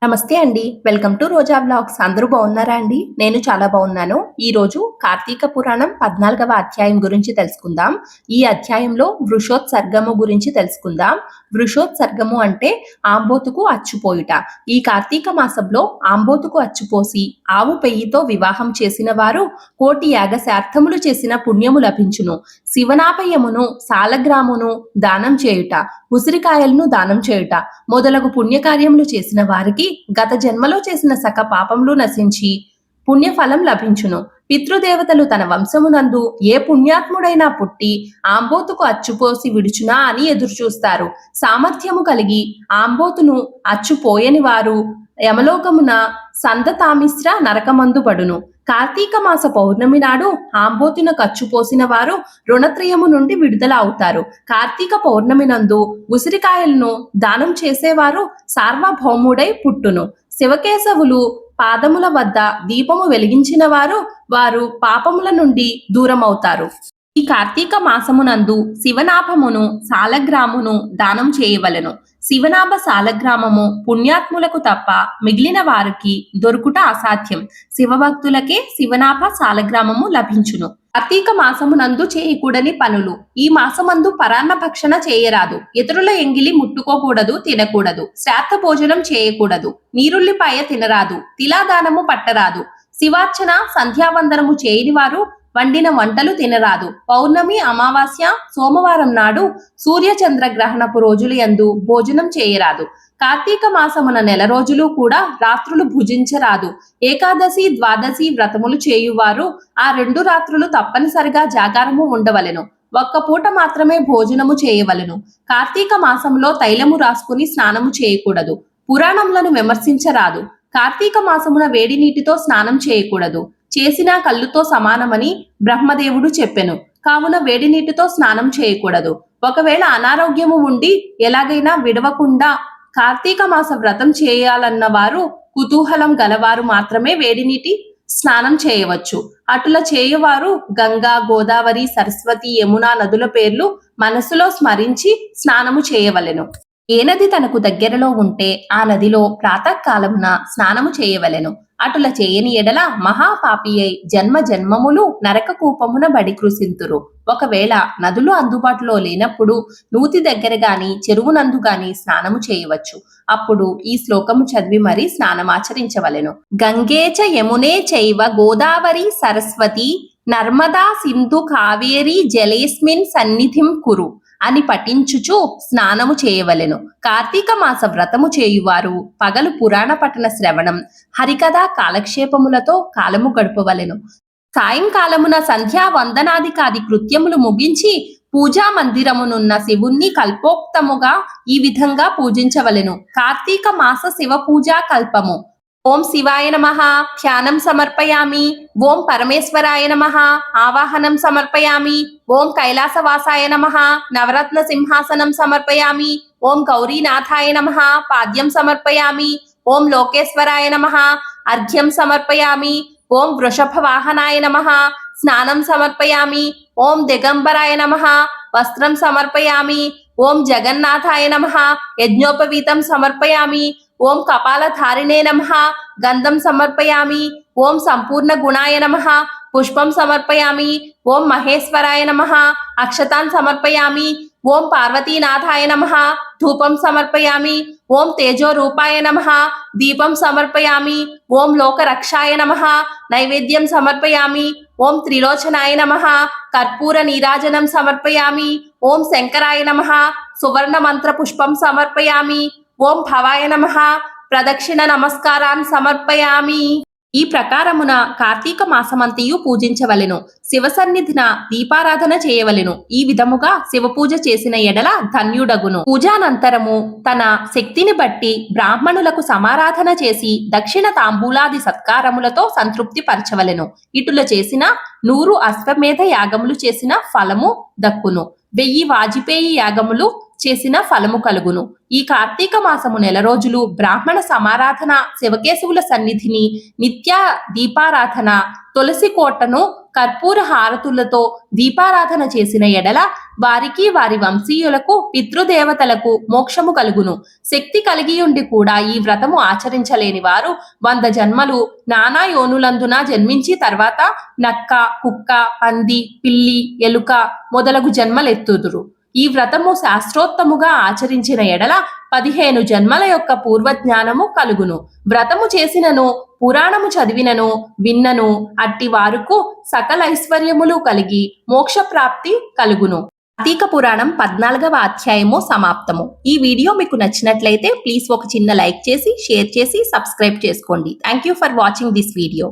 నమస్తే అండి. Welcome to Roja vlogs. అందరూ బాగున్నారా అండి? నేను చాలా బాగున్నాను. ఈరోజు కార్తీక పురాణం 14వ అధ్యాయం గురించి తెలుసుకుందాం. ఈ అధ్యాయంలో వృషోత్సర్గము గురించి తెలుసుకుందాం. వృషోత్సర్గము అంటే ఆంబోతుకు అచ్చుపోయుట. ఈ కార్తీక మాసంలో ఆంబోతుకు అచ్చుపోసి ఆవు పెయ్యితో వివాహం చేసిన వారు కోటి యాగశార్థములు చేసిన పుణ్యము లభించును. శివనాపయమును సాలగ్రామును దానం చేయుట, ఉసిరికాయలను దానం చేయుట మొదలగు పుణ్యకార్యములు చేసిన వారికి గత జన్మలో చేసిన సక పాపములు నశించి పుణ్యఫలం లభించును. పితృదేవతలు తన వంశమునందు ఏ పుణ్యాత్ముడైనా పుట్టి ఆంబోతుకు అచ్చుపోసి విడుచునా అని ఎదురుచూస్తారు. సామర్థ్యము కలిగి ఆంబోతును అచ్చుపోయని వారు యమలోకమున సందతామిశ్ర నరకమందు పడును. కార్తీక మాస పౌర్ణమి నాడు ఆంబోతున కచ్చుపోసిన వారు రుణత్రయము నుండి విడుదల అవుతారు. కార్తీక పౌర్ణమి నందు ఉసిరికాయలను దానం చేసేవారు సార్వభౌముడై పుట్టును. శివకేశవులు పాదముల వద్ద దీపము వెలిగించిన వారు పాపముల నుండి దూరమవుతారు. ఈ కార్తీక మాసమునందు శివనాభమును సాలగ్రామును దానం చేయవలెను. శివనాభ సాలగ్రామము పుణ్యాత్ములకు తప్ప మిగిలిన వారికి దొరుకుట అసాధ్యం. శివభక్తులకే శివనాభ సాలగ్రామము లభించును. కార్తీక మాసమునందు చేయకూడని పనులు. ఈ మాసమందు పరాన్న భక్షణ చేయరాదు. ఇతరుల ఎంగిలి ముట్టుకోకూడదు, తినకూడదు. శ్రాద్ధ భోజనం చేయకూడదు. నీరుల్లిపాయ తినరాదు. తిలాదానము పట్టరాదు. శివార్చన సంధ్యావందనము చేయని వారు వండిన వంటలు తినరాదు. పౌర్ణమి, అమావాస్య, సోమవారం నాడు సూర్య చంద్ర గ్రహణపు రోజులు యందు భోజనం చేయరాదు. కార్తీక మాసమున నెల రోజులు కూడా రాత్రులు భుజించరాదు. ఏకాదశి, ద్వాదశి వ్రతములు చేయువారు ఆ 2 రాత్రులు తప్పనిసరిగా జాగారము ఉండవలెను. ఒక్క పూట మాత్రమే భోజనము చేయవలెను. కార్తీక మాసంలో తైలము రాసుకుని స్నానము చేయకూడదు. పురాణములను విమర్శించరాదు. కార్తీక మాసమున వేడి నీటితో స్నానం చేయకూడదు. చేసిన కళ్ళుతో సమానమని బ్రహ్మదేవుడు చెప్పెను. కావున వేడి నీటితో స్నానం చేయకూడదు. ఒకవేళ అనారోగ్యము ఉండి ఎలాగైనా విడవకుండా కార్తీక మాస వ్రతం చేయాలన్న వారు కుతూహలం గలవారు మాత్రమే వేడినీటి స్నానం చేయవచ్చు. అటుల చేయువారు గంగా, గోదావరి, సరస్వతి, యమున నదుల పేర్లు మనసులో స్మరించి స్నానము చేయవలెను. ఏ నది తనకు దగ్గరలో ఉంటే ఆ నదిలో ప్రాతకాలమున స్నానము చేయవలెను. అటుల చేయని ఎడల మహాపాపి అయి జన్మ జన్మములు నరక కూపమున బడి కృషింతురు. ఒకవేళ నదులు అందుబాటులో లేనప్పుడు నూతి దగ్గర గాని చెరువునందు గాని స్నానము చేయవచ్చు. అప్పుడు ఈ శ్లోకము చదివి మరీ స్నానమాచరించవలెను. గంగేచ యమునే చైవ గోదావరి సరస్వతి నర్మదా సింధు కావేరి జలేస్మిన్ సన్నిధిం కురు అని పఠించుచు స్నానము చేయవలెను. కార్తీక మాస వ్రతము చేయువారు పగలు పురాణ పఠన శ్రవణం, హరికథా కాలక్షేపములతో కాలము గడపవలెను. సాయంకాలమున సంధ్యా వందనాదికాది కృత్యములు ముగించి పూజా మందిరమునున్న శివుణ్ణి కల్పోక్తముగా ఈ విధంగా పూజించవలెను. కార్తీక మాస శివ పూజా కల్పము. ఓం శివాయ నమః ధ్యానం సమర్పయామి. ఓం పరమేశ్వరాయ నమః ఆవాహనం సమర్పయామి. ఓం కైలాసవాసాయ నమః నవరత్న సింహాసనం సమర్పయామి. ఓం గౌరీనాథాయ నమః పాద్యం సమర్పయామి. ఓం లోకేశ్వరాయ నమః అర్ఘ్యం సమర్పయామి. ఓం వృషభ వాహనాయ నమః స్నానం సమర్పయామి. ఓం దిగంబరాయ నమః వస్త్రం సమర్పయామి. ఓం జగన్నాథాయ నమః యజ్ఞోపవీతం సమర్పయామి. ఓం కపాలధారిణే నమః గంధం సమర్పయామి. ఓం సంపూర్ణ గుణాయ నమః పుష్పం సమర్పయామి. ఓం మహేశ్వరాయ నమః అక్షతాన్ సమర్పయామి. ఓం పార్వతీనాథాయ నమః ధూపం సమర్పయామి. ఓం తేజో రూపాయ నమః దీపం సమర్పయామి. ఓం లోకరక్షాయ నమః నైవేద్యం సమర్పయామి. ఓం త్రిలోచనాయ నమః కర్పూర నీరాజనం సమర్పయామి. ఓం శంకరాయ నమః సువర్ణ మంత్ర పుష్పం సమర్పయామి. ఓం భవాయ నమః ప్రదక్షిణ నమస్కారాన్ సమర్పయామి. ఈ ప్రకారమున కార్తీక మాసమంతియు పూజించవలెను. శివ సన్నిధిన దీపారాధన చేయవలెను. ఈ విధముగా శివ పూజ చేసిన ఎడల ధన్యుడగును. పూజానంతరము తన శక్తిని బట్టి బ్రాహ్మణులకు సమారాధన చేసి దక్షిణ తాంబూలాది సత్కారములతో సంతృప్తి పరచవలెను. ఇటుల చేసిన 100 అశ్వమేధ యాగములు చేసిన ఫలము దక్కును. 1000 వాజిపేయి యాగములు చేసిన ఫలము కలుగును. ఈ కార్తీక మాసము నెల రోజులు బ్రాహ్మణ సమారాధన, శివకేశవుల సన్నిధిని, నిత్య దీపారాధన, తులసి కోటను కర్పూర హారతులతో దీపారాధన చేసిన ఎడల వారికి వారి వంశీయులకు పితృదేవతలకు మోక్షము కలుగును. శక్తి కలిగి ఉండి కూడా ఈ వ్రతము ఆచరించలేని వారు 100 జన్మలు నానా యోనులందున జన్మించి తర్వాత నక్క, కుక్క, పంది, పిల్లి, ఎలుక మొదలగు జన్మలెత్తుదురు. ఈ వ్రతము శాస్త్రోత్తముగా ఆచరించిన ఎడల 15 జన్మల యొక్క పూర్వజ్ఞానము కలుగును. వ్రతము చేసినను, పురాణము చదివినను, విన్నను అట్టి వారుకు సకల ఐశ్వర్యములు కలిగి మోక్షప్రాప్తి కలుగును. కార్తీక పురాణం 14వ అధ్యాయము సమాప్తము. ఈ వీడియో మీకు నచ్చినట్లయితే ప్లీజ్ ఒక చిన్న లైక్ చేసి, షేర్ చేసి, సబ్స్క్రైబ్ చేసుకోండి. Thank you for watching this video.